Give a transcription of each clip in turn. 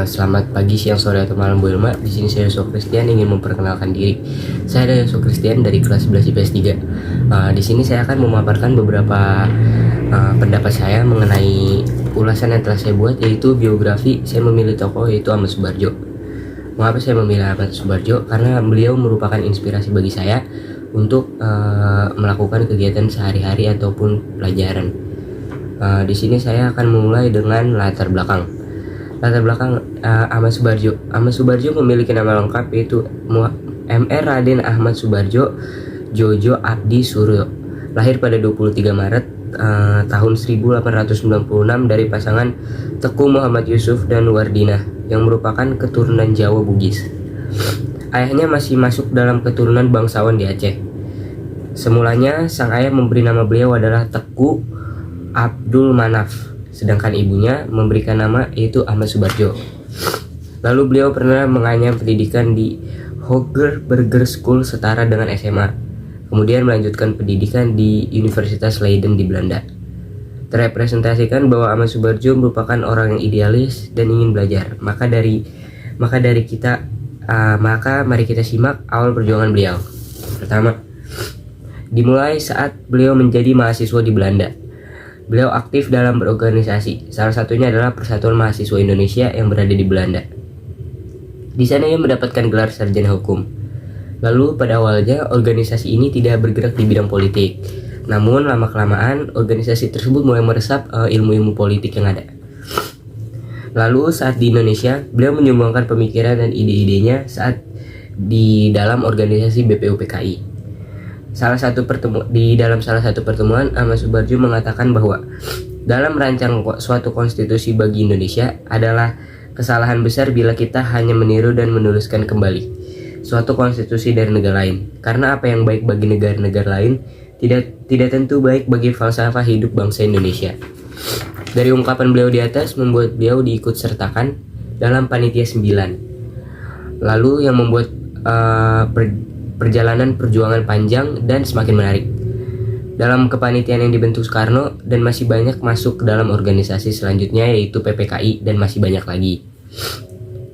Selamat pagi, siang, sore, atau malam Bu Ilma. Di sini saya Yusuf Christian ingin memperkenalkan diri. Saya adalah Yusuf Christian dari kelas 11 IPS 3. Di sini saya akan memaparkan beberapa pendapat saya mengenai ulasan yang telah saya buat, yaitu biografi. Saya memilih tokoh yaitu Ahmad Subarjo. Mengapa saya memilih Ahmad Subarjo? Karena beliau merupakan inspirasi bagi saya untuk melakukan kegiatan sehari-hari ataupun pelajaran. Di sini saya akan memulai dengan latar belakang Ahmad Subarjo. Ahmad Subarjo memiliki nama lengkap yaitu Mr. Raden Ahmad Subarjo Djojo Abdi Suryo. Lahir pada 23 Maret tahun 1896 dari pasangan Teku Muhammad Yusuf dan Wardinah yang merupakan keturunan Jawa Bugis. Ayahnya masih masuk dalam keturunan bangsawan di Aceh. Semulanya sang ayah memberi nama beliau adalah Teku Abdul Manaf, sedangkan ibunya memberikan nama yaitu Ahmad Subarjo. Lalu beliau pernah menganyam pendidikan di Hoger Burger School setara dengan SMA. Kemudian melanjutkan pendidikan di Universitas Leiden di Belanda. Terrepresentasikan bahwa Ahmad Subarjo merupakan orang yang idealis dan ingin belajar. Maka mari kita simak awal perjuangan beliau. Pertama, dimulai saat beliau menjadi mahasiswa di Belanda. Beliau aktif dalam berorganisasi, salah satunya adalah Persatuan Mahasiswa Indonesia yang berada di Belanda. Di sana ia mendapatkan gelar sarjana hukum. Lalu pada awalnya organisasi ini tidak bergerak di bidang politik. Namun lama-kelamaan organisasi tersebut mulai meresap ilmu-ilmu politik yang ada. Lalu saat di Indonesia, beliau menyumbangkan pemikiran dan ide-idenya saat di dalam organisasi BPUPKI. Di dalam salah satu pertemuan, Ahmad Subarjo mengatakan bahwa dalam merancang suatu konstitusi bagi Indonesia adalah kesalahan besar bila kita hanya meniru dan menuliskan kembali suatu konstitusi dari negara lain. Karena apa yang baik bagi negara-negara lain tidak tentu baik bagi falsafah hidup bangsa Indonesia. Dari ungkapan beliau di atas membuat beliau diikut sertakan dalam Panitia 9. Lalu yang membuat perjalanan perjuangan panjang dan semakin menarik. Dalam kepanitiaan yang dibentuk Soekarno dan masih banyak masuk ke dalam organisasi selanjutnya yaitu PPKI dan masih banyak lagi.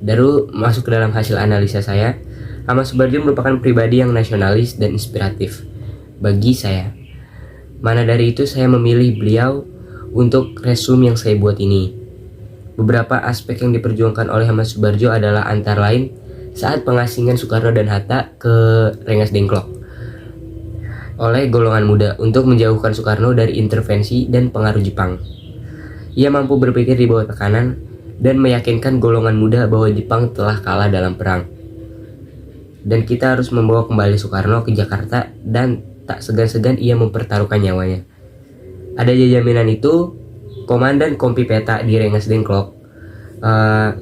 Lalu masuk ke dalam hasil analisa saya, Ahmad Subarjo merupakan pribadi yang nasionalis dan inspiratif bagi saya. Mana dari itu saya memilih beliau untuk resume yang saya buat ini. Beberapa aspek yang diperjuangkan oleh Ahmad Subarjo adalah antara lain saat pengasingan Soekarno dan Hatta ke Rengas Dengklok oleh golongan muda untuk menjauhkan Soekarno dari intervensi dan pengaruh Jepang. Ia mampu berpikir di bawah tekanan dan meyakinkan golongan muda bahwa Jepang telah kalah dalam perang. Dan kita harus membawa kembali Soekarno ke Jakarta dan tak segan-segan ia mempertaruhkan nyawanya. Ada jaminan itu, Komandan Kompi Peta di Rengas Dengklok,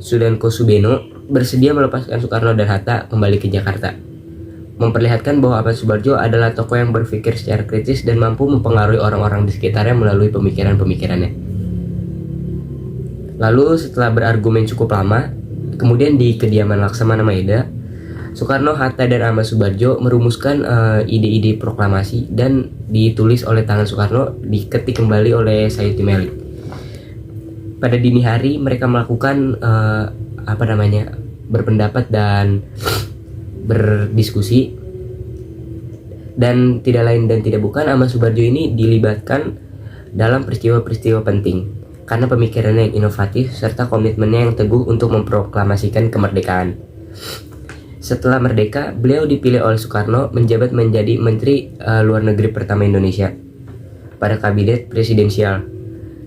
Sudanko Subeno, bersedia melepaskan Soekarno dan Hatta kembali ke Jakarta, memperlihatkan bahwa Ahmad Subarjo adalah tokoh yang berpikir secara kritis dan mampu mempengaruhi orang-orang di sekitarnya melalui pemikiran-pemikirannya. Lalu setelah berargumen cukup lama, kemudian di kediaman Laksamana Maeda, Soekarno, Hatta, dan Ahmad Subarjo merumuskan ide-ide proklamasi dan ditulis oleh tangan Soekarno, diketik kembali oleh Sayuti Melik. Pada dini hari mereka melakukan berpendapat dan berdiskusi, dan tidak lain dan tidak bukan Ahmad Subarjo ini dilibatkan dalam peristiwa-peristiwa penting karena pemikirannya yang inovatif serta komitmennya yang teguh untuk memproklamasikan kemerdekaan. Setelah merdeka, beliau dipilih oleh Soekarno menjabat menjadi Menteri Luar Negeri pertama Indonesia pada Kabinet Presidensial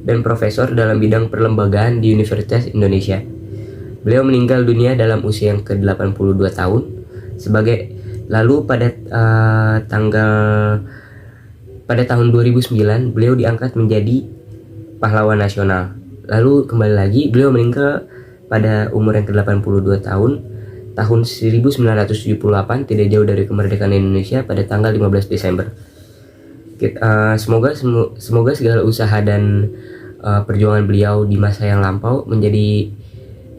dan profesor dalam bidang perlembagaan di Universitas Indonesia. Beliau meninggal dunia dalam usia yang ke-82 tahun. Lalu pada tahun 2009 beliau diangkat menjadi pahlawan nasional. Lalu kembali lagi beliau meninggal pada umur yang ke-82 tahun 1978, tidak jauh dari kemerdekaan Indonesia pada tanggal 15 Desember. Semoga segala usaha dan perjuangan beliau di masa yang lampau menjadi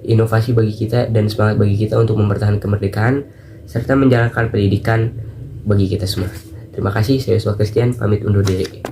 inovasi bagi kita dan semangat bagi kita untuk mempertahankan kemerdekaan serta menjalankan pendidikan bagi kita semua. Terima kasih, saya Yusuf Christian, pamit undur diri.